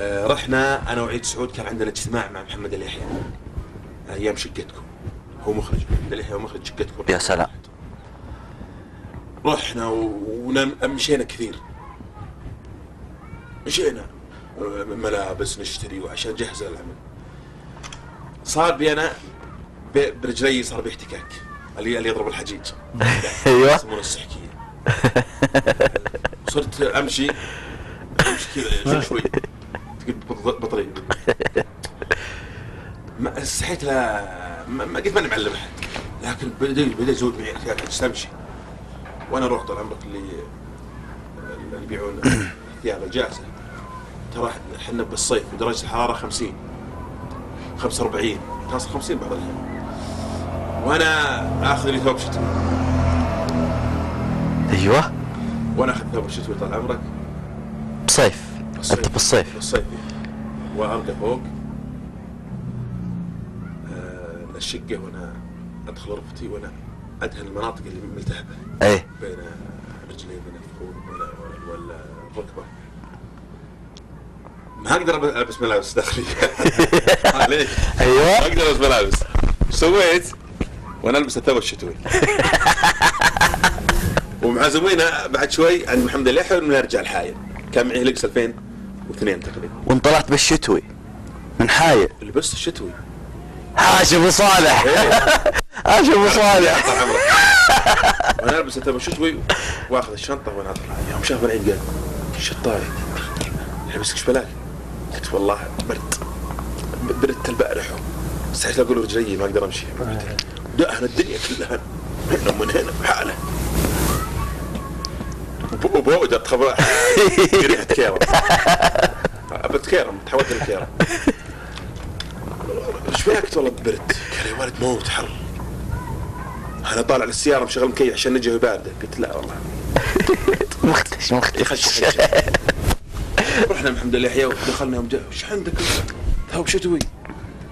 رحنا انا وعيد سعود، كان عندنا اجتماع مع محمد اليحيى ايام شقتكم، هو مخرج محمد اليحيى ومخرج شقتكم. يا سلام. رحنا ومشينا كثير، مشينا ملابس نشتري وعشان نجهز العمل. صار بي انا برجلي صار باحتكاك، اللي يضرب الحجيج. ايوه يسمونه السحكيه. صرت امشي كذا شوي تقول بطريق. ما استحيت ما قلت ماني معلم احد، لكن بدا يزود معي احتكاك امشي. وانا اروح طال عمرك اللي يبيعون الثياب الجاهزه، ترى احنا بالصيف بدرجه الحراره 50 45 تصل 50 بعض الاحيان، وانا اخذ لي ثوب شتوي. ايوه وانا اخذ ثوب شتوي طال عمرك بصيف. انت بالصيف والقى فوق الشقه، وانا ادخل غرفتي وانا ادهن المناطق اللي ملتهبه ايه بين رجلي بين الفخذ ولا الركبه. ما اقدر البس ملابس داخليه. ليش؟ ايوه ما اقدر البس ملابس. سويت وانا البس الثوب الشتوي. ومعزمينا بعد شوي عند محمد اليحيى ونرجع الحايل. كان معي لقس 2002 تقريبا. وانطلعت بالشتوي من حايل. لبست الشتوي. حاج ابو صالح. حاج ابو صالح. وانا البس الثوب الشتوي واخذ الشنطه وانا اطلع. يوم شاف العيد قال شطاري لبسك ايش بلاك؟ قلت والله بردت البارح، استحيت اقول رجلي ما اقدر امشي. دهن الدنيا كلها من هنا بحاله وبودر تخبر ريحه كيرم. ابد كيرم تحولت لكيرم. ايش بيك والله برد؟ قال يا ولد موت حر. انا طالع للسياره مشغل مكيف عشان نجي بارده. قلت لا والله مختش رحنا محمد اليحيى ودخلنا يوم جاء وش عندك؟ ثوب شتوي.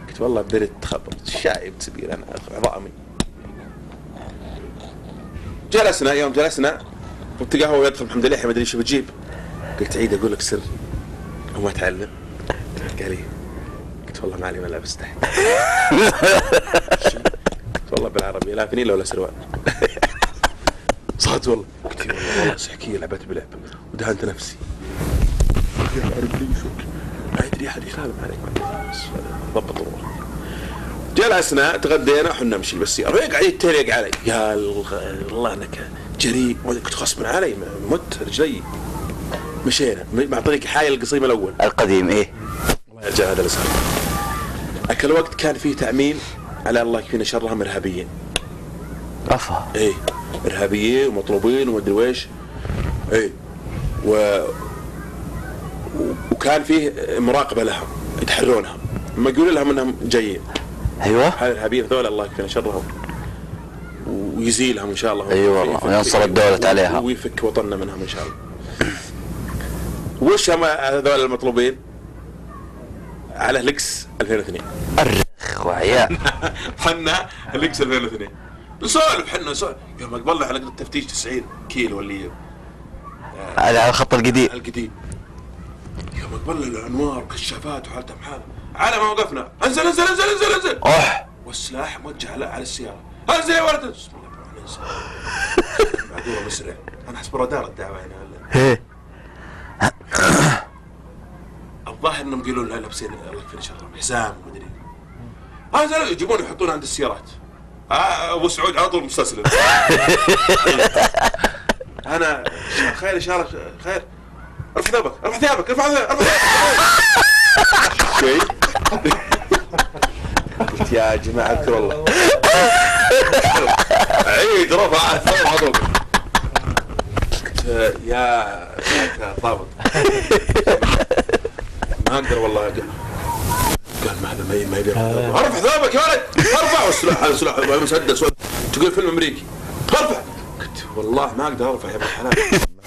قلت والله برد خبرت شايب سبيل انا عظامي. جلسنا يوم جلسنا وتلقاه هو يدخل محمد اليحيى ما ادري ايش بتجيب. قلت عيد اقول لك سر وما تعلم. قال لي قلت والله ما علي ملابس تحت. قلت والله بالعربي لا فنيله ولا سروال. صاد والله. قلت والله سحكيه لعبت بلعب ودهنت نفسي. ما يدري احد يخالف عليك بس ضبط الروح. جلسنا تغدينا وحنا نمشي بالسياره قاعد يتريق علي. قال والله انك جريء. كنت غصبا علي مت رجلي. مشينا مع طريق حايل القصيم الاول القديم. ايه الله يرجع هذا الاسم. اكل وقت كان فيه تعميم على الله يكفينا شرهم ارهابيين. افا ايه ارهابيين ومطلوبين ومدري ويش. ايه وكان فيه مراقبه لهم يتحرونهم لما يقولوا لهم انهم جايين. ايوه هذا الارهابيين هذول الله يكفينا شرهم ويزيلهم ان شاء الله. اي والله وينصر الدولة عليها ويفك وطننا منهم ان شاء الله. وش هم هذول المطلوبين؟ على لكس 2002. الرخ وعيال. حنا لكس 2002 نسولف حنا يوم اقبلنا على التفتيش 90 كيلو اللي على الخط القديم يوم اقبلنا الانوار كشافات وحالتها بحالها. على ما وقفنا انزل انزل انزل انزل انزل والسلاح موجه على السياره. انزل يا ولد. بسم الله الرحمن الرحيم. معذوره مسرع. انا حسب رادار الدعوه هنا ولا الظاهر انهم يقولون لا لابسين الله يكفينا شرهم حزام ومدري. انزل يجيبون يحطون عند السيارات. ابو سعود على طول مستسلم. انا خير اشاره خير ارفع ثوبك ارفع ثيابك ارفع ثيابك شيء. قلت يا جماعه اذكر الله عيد رفع الثوب عضوك. قلت يا ضابط ما اقدر والله. قال ما هذا ما يقدر. ارفع ثوبك يا ولد ارفع. والسلاح هذا سلاح مسدس تقول فيلم امريكي. ارفع. قلت والله ما اقدر ارفع يا ابن الحلال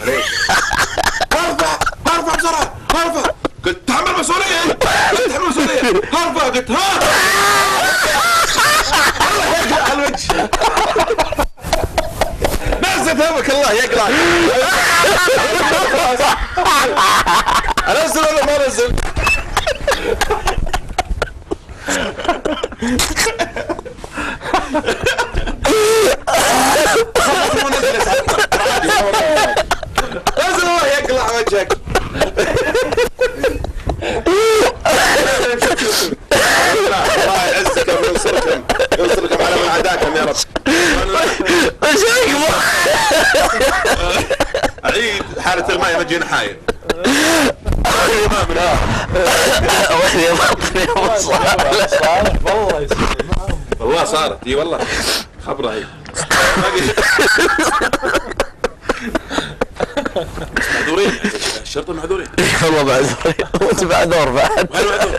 عليك. ارفع بسرعه ارفع. قلت تحمل مسؤوليه. تحمل مسؤوليه ارفع. قلت ها الله يقرا على الوجه. نزل ثوبك الله يقرا. انزل ولا ما انزل؟ بس الله يقلع وجهك. الله يعزكم وينصركم على من عداكم يا رب. عيد حالة الماء مجينا حاير. والله صارت اي والله خبره هي. معذورين الشرطة معذورين والله معذورين وانت معذور بعد. غير معذور.